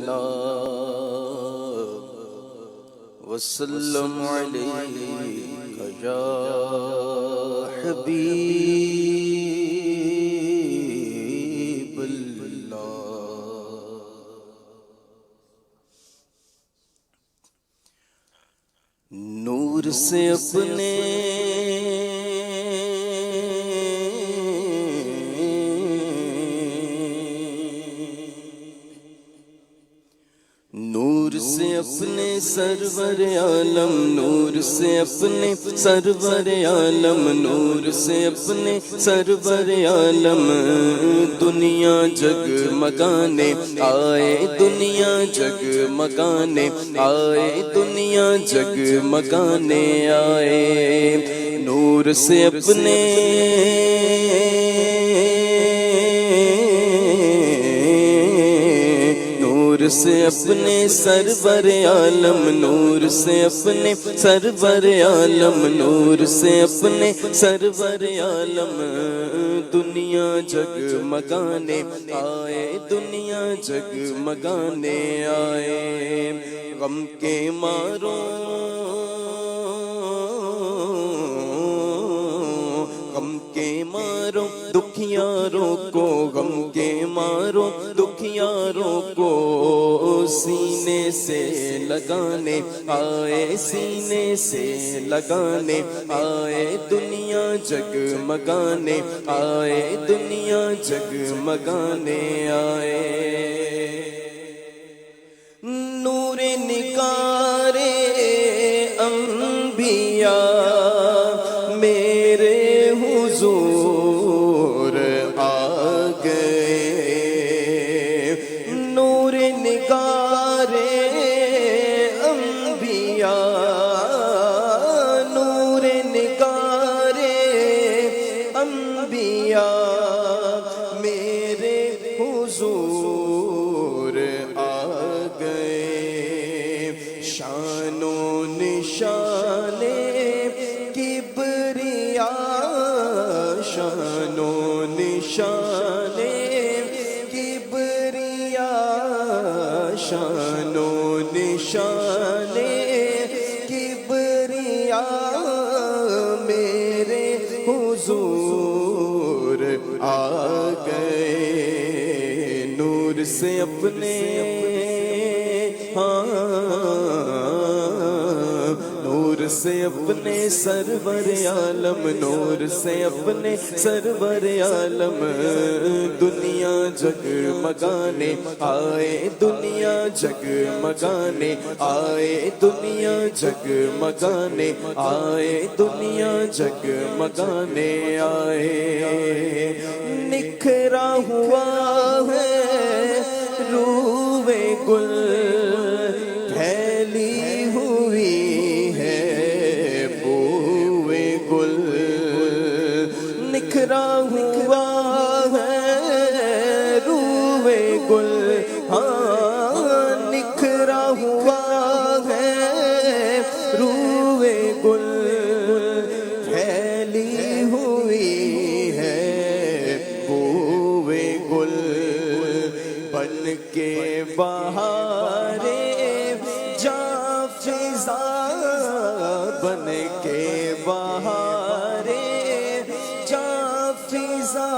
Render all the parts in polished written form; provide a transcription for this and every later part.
اللہ وسلم علیک یا حبیب اللہ۔ نور سے اپنے اپنے سرور عالم، نور سے اپنے سرور عالم، نور سے اپنے سرور عالم دنیا جگمگانے آئے، دنیا جگمگانے آئے، دنیا جگمگانے آئے۔ نور سے اپنے نور سے اپنے سرور عالم، نور سے اپنے سرور عالم، نور سے اپنے سرور عالم دنیا جگمگانے آئے، دنیا جگمگانے آئے۔ غم کے ماروں غم کے ماروں دکھیاروں کو، غم کے ماروں دکھیاروں کو سینے سے لگانے آئے، سینے سے لگانے آئے، دنیا جگمگانے آئے، دنیا جگمگانے آئے۔ نور نگارے انبیاء میرے حضور آ گئے، نور نگارے انبیاء، نور نگارے انبیاء میرے حضور آ گئے۔ شان و نشان کبریاء، شان و نشان کبریاء، شان و نشان کبریاء میرے حضور آ گئے۔ نور سے اپنے نور سے اپنے سرور عالم، نور سے اپنے سرور عالم دنیا جگمگانے آئے، دنیا جگمگانے آئے، دنیا جگمگانے آئے، دنیا جگمگانے آئے۔ نکھرا ہوا ہے روئے گل، پھیلی ہوئی ہے بوئے گل، نکھرا ہوا ہے روئے گل، ہاں نکھرا ہوا ہے روئے گل، پھیلی ہوئی ہے بوئے گل، بن کے بہارے جاں فضا، بن کے بہارے جاں فضا،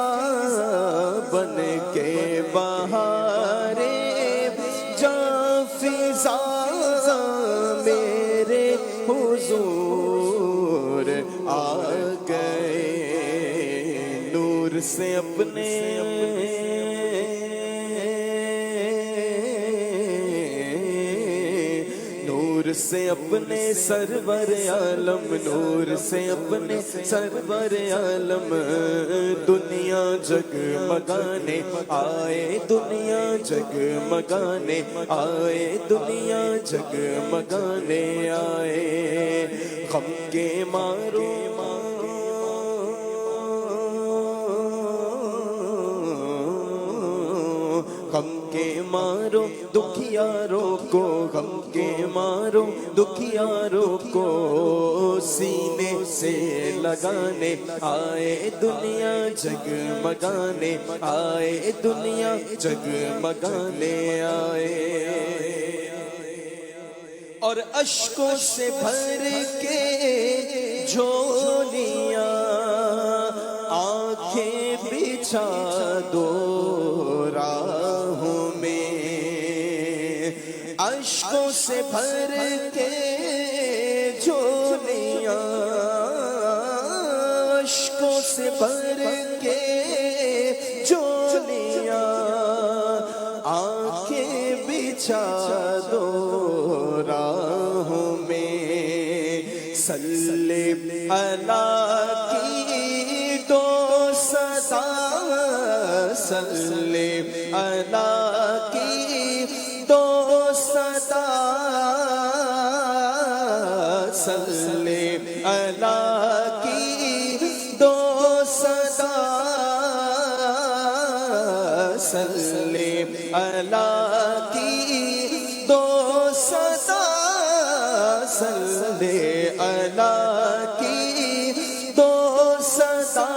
بن کے بہارے جاں فضا میرے حضور آ گئے۔ نور سے اپنے نور سے اپنے سرور عالم، نور سے اپنے سرور عالم دنیا جگمگانے آئے، دنیا جگمگانے آئے، دنیا جگمگانے آئے۔ غم کے ماروں غم کے مارو دکھیاروں کو، غم کے مارو دکھیاروں کو سینے سے لگانے آئے دنیا جگمگانے آئے دنیا جگمگانے آئے، اور اشکوں سے بھر کے جھولیاں آنکھیں بچھا دو راہوں میں، اشکوں سے بھر کے جھولیاں اشکوں سے بھر کے جھولیاں آنکھیں بچھا دو راہوں میں، صلی اللہ کی دو صدا، صلی اللہ کی دو صدا، صلی اللہ کی دو صدا، صلی اللہ کی دو صدا، صلی اللہ کی دو صدا،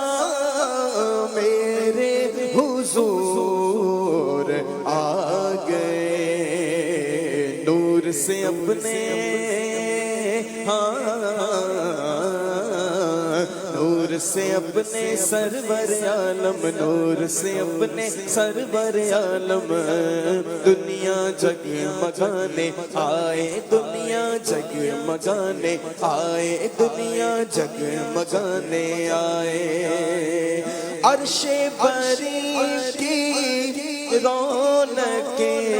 میرے حضور آ گئے نور سے اپنے، نور سے اپنے سرور عالم، نور سے اپنے سرور عالم، دنیا جگمگانے آئے دنیا جگمگانے آئے دنیا جگمگانے آئے، عرش بری کی رونقیں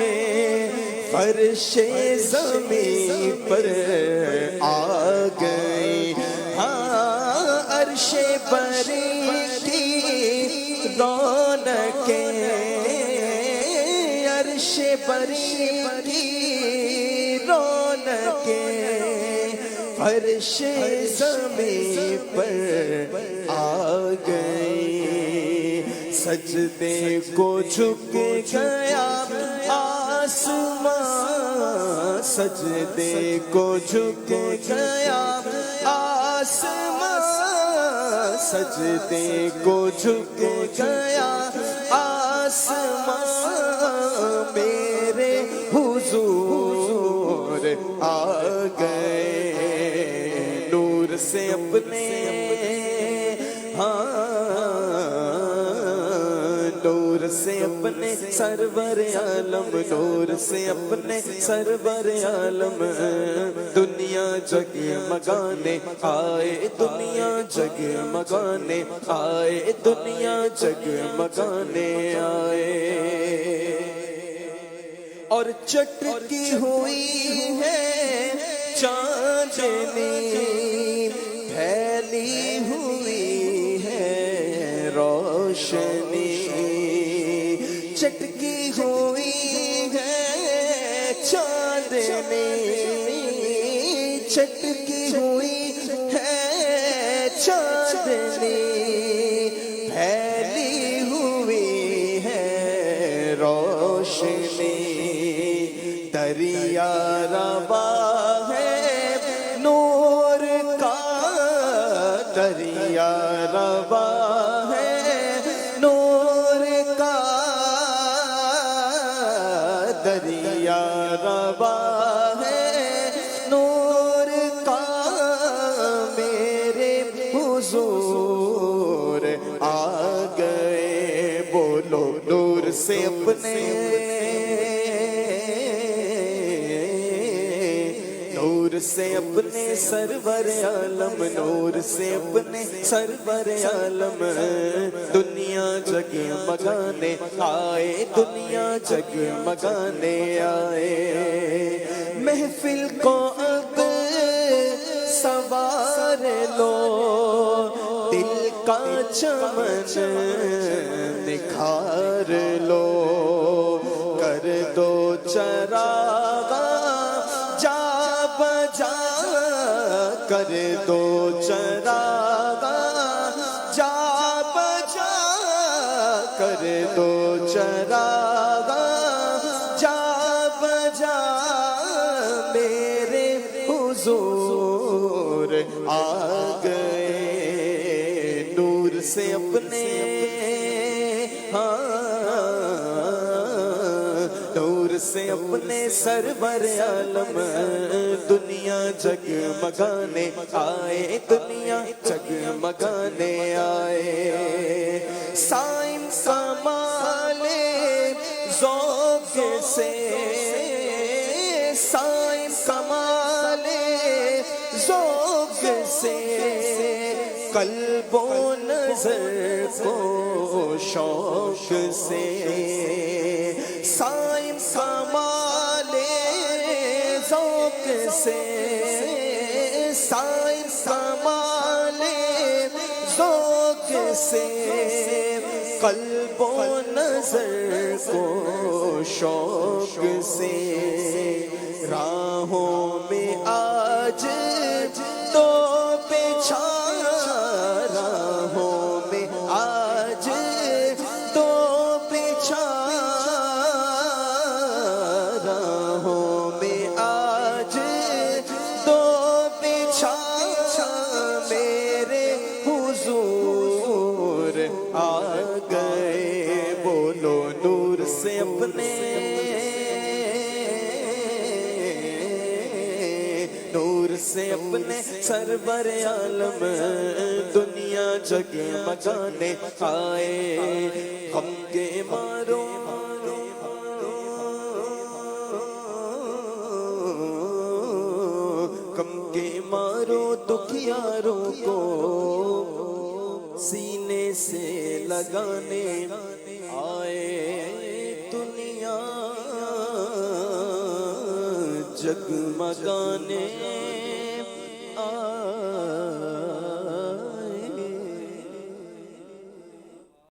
فرش زمین پر آ گئی، عرش بری کی رونقیں، عرش بری کی رونقیں فرش زمین پر آ گئی، سجدے کو جھک گیا آسمان، سجدے کو جھک گیا آسمان، سجدے کو جھک گیا آسمان، میرے حضور آ گئے نور سے اپنے، نور سے اپنے سرور عالم، نور سے اپنے سرور عالم، دنیا جگمگانے آئے دنیا جگمگانے آئے دنیا جگمگانے آئے، اور چٹکی ہوئی ہے چاندنی، پھیلی ہوئی ہے روشنی، چٹکی ہوئی ہے چاندنی، چٹکی ہوئی ہے چاندنی، پھیلی ہوئی ہے روشنی، دریا رواں ہے نور کا، دریا رواں ہے نور کا، دریا رواں ہے نور کا، میرے حضور آ گئے، بولو نور سے اپنے، نور سے اپنے سرور عالم، نور سے اپنے سرور عالم، دنیا جگمگانے آئے دنیا جگمگانے آئے، محفل کو اب سوار لو، دل کا چمن نکھار لو، کر دو چراغ جا بجا، کر دو چراغ جا بجا، کر دو چراغ سے اپنے نور سے اپنے سرور عالم دنیا جگمگانے آئے، دنیا جگمگانے آئے، سائن کمال ذوق سے، سائن کمال ذوق سے، قلب و نظر کو شوق سے، سائن کمال ذوق سے، سائن کمال ذوق سے، قلب و نظر کو شوق سے، راہوں میں آج تو بچھا، راہوں میں آج تو بچھا، راہوں میں آج تو بچھا، میرے حضور آ گئے، بولو نور سے اپنے، نور سے اپنے سرور عالم دنیا جگمگانے آئے، غم کے مارو غم کے مارو دکھیاروں کو سینے سے لگانے آئے، دنیا جگمگانے